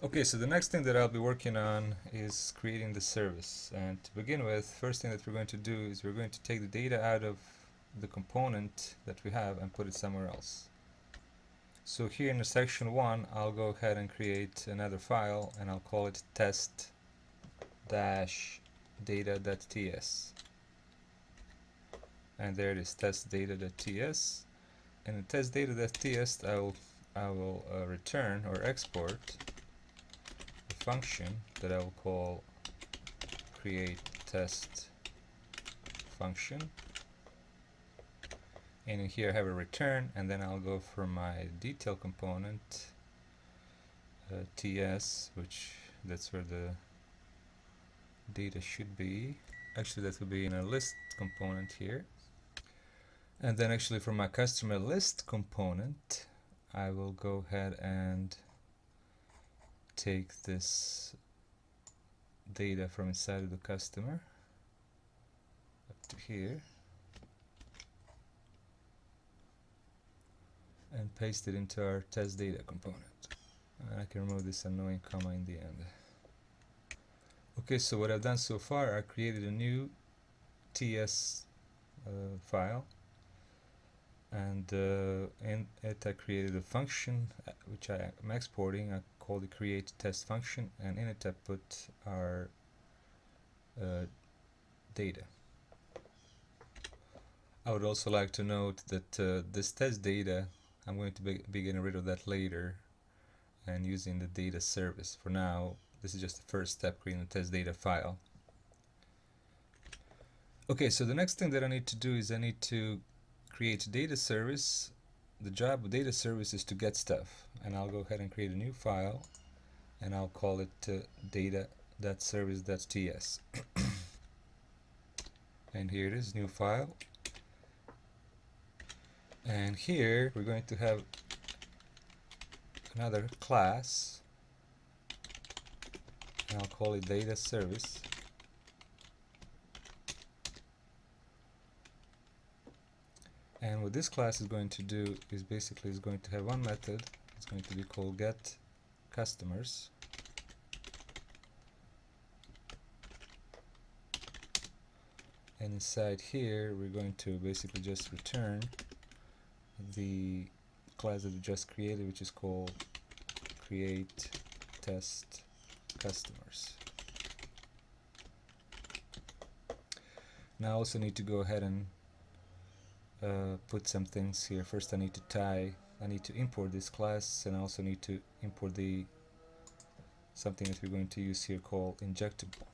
Okay, so the next thing that I'll be working on is creating the service. And to begin with, first thing that we're going to do is we're going to take the data out of the component that we have and put it somewhere else. So here in the section 1, I'll go ahead and create another file and I'll call it test-data.ts. And there it is, test-data.ts. And in test-data.ts, I will return or export a function that I will call create test function. And in here I have a return, and then I'll go for my detail component ts, which that's where the data should be. Actually, that will be in a list component here. And then actually for my customer list component, I will go ahead and take this data from inside of the customer up to here and paste it into our test data component. And I can remove this annoying comma in the end. Okay, so what I've done so far, I created a new TS file, and in it I created a function which I am exporting. I called the create test function, and in it I put our data. I would also like to note that this test data, I'm going to be getting rid of that later and using the data service. For now, this is just the first step, creating the test data file. Okay, so the next thing that I need to do is I need to create data service. The job of data service is to get stuff, and I'll go ahead and create a new file and I'll call it data.service.ts. And here it is, new file. And here we're going to have another class, and I'll call it data service. And what this class is going to do is basically is going to have one method. It's going to be called get customers. And inside here we're going to basically just return the class that we just created, which is called create test customers. Now I also need to go ahead and put some things here. First I need to import this class, and I also need to import something that we're going to use here called injectable.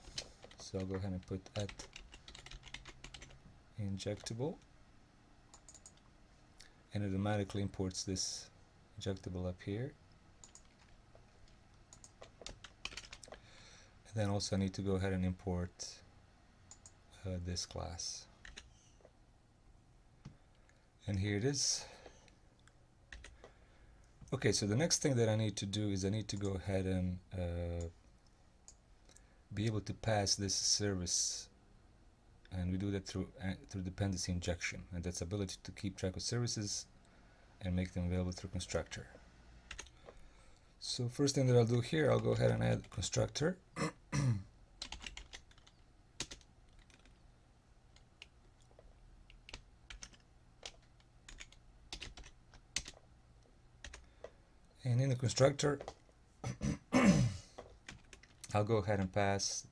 So I'll go ahead and put at injectable, and it automatically imports this injectable up here. And then also I need to go ahead and import this class. And here it is. Okay, so the next thing that I need to do is I need to go ahead and be able to pass this service, and we do that through dependency injection, and that's ability to keep track of services and make them available through constructor. So first thing that I'll do here, I'll go ahead and add constructor. And in the constructor, I'll go ahead and pass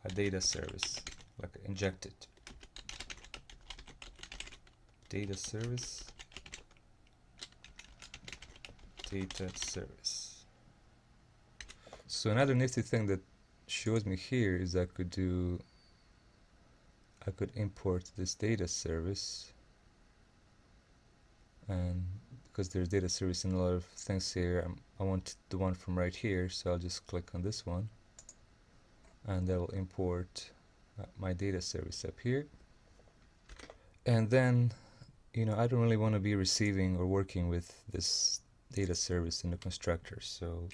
a data service, like inject it. Data service, data service. So another nifty thing that shows me here is I could import this data service, and because there's data service in a lot of things here, I want the one from right here, so I'll just click on this one, and that will import my data service up here. And then, I don't really want to be receiving or working with this data service in the constructor, so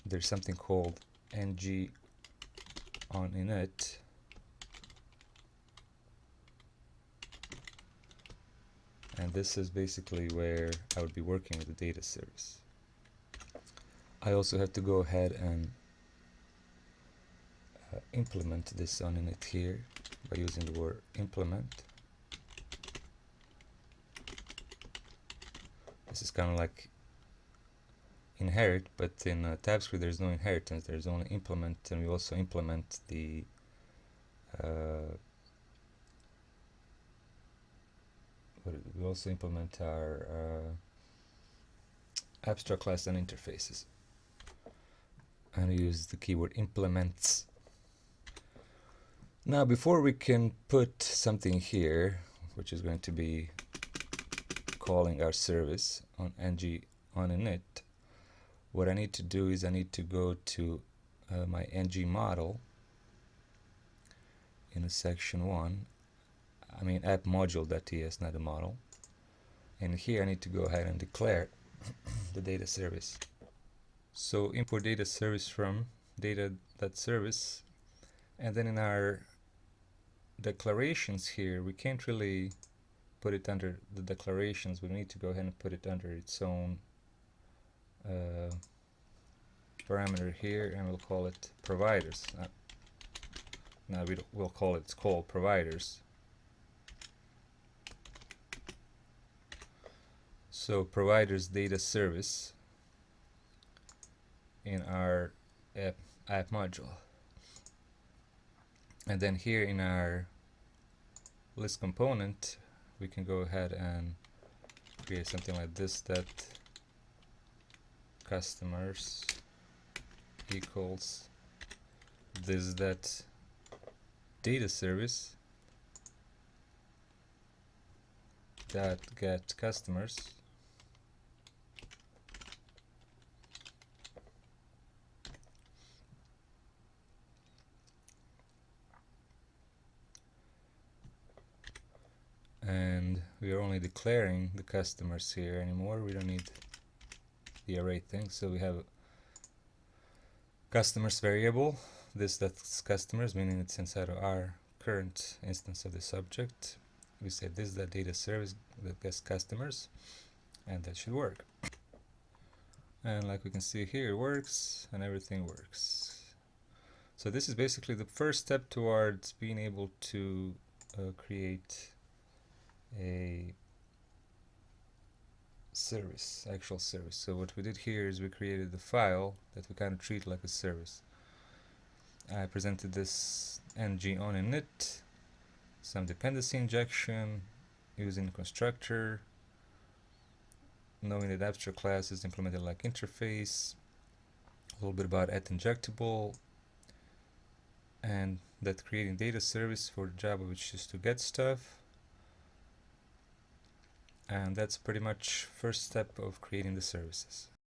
there's something called ngOnInit, and this is basically where I would be working with the data service. I also have to go ahead and implement this ngOnInit here by using the word implement. This is kind of like inherit, but in TypeScript there's no inheritance, there's only implement, and we also implement the we also implement our abstract class and interfaces, and we use the keyword implements. Now before we can put something here, which is going to be calling our service on ngOnInit, what I need to do is I need to go to my ng model in a section 1, I mean app module.ts, not a model, and here I need to go ahead and declare the data service. So import data service from data.service, and then in our declarations here we can't really put it under the declarations, we need to go ahead and put it under its own parameter here, and we'll call it providers. Now we'll call it called providers. So providers data service in our app module, and then here in our list component we can go ahead and create something like this, that customers equals this that data service that get customers and we are only declaring the customers here anymore. We don't need the array thing, so we have a customers variable, this that's customers, meaning it's inside of our current instance of the subject. We say this that data service that gets customers, and that should work. And like we can see here, it works and everything works. So this is basically the first step towards being able to create a service, actual service. So what we did here is we created the file that we kind of treat like a service. I presented this ngOnInit, some dependency injection using constructor, knowing that abstract class is implemented like interface, a little bit about @injectable, and that creating data service for Java, which is to get stuff. And that's pretty much first step of creating the services.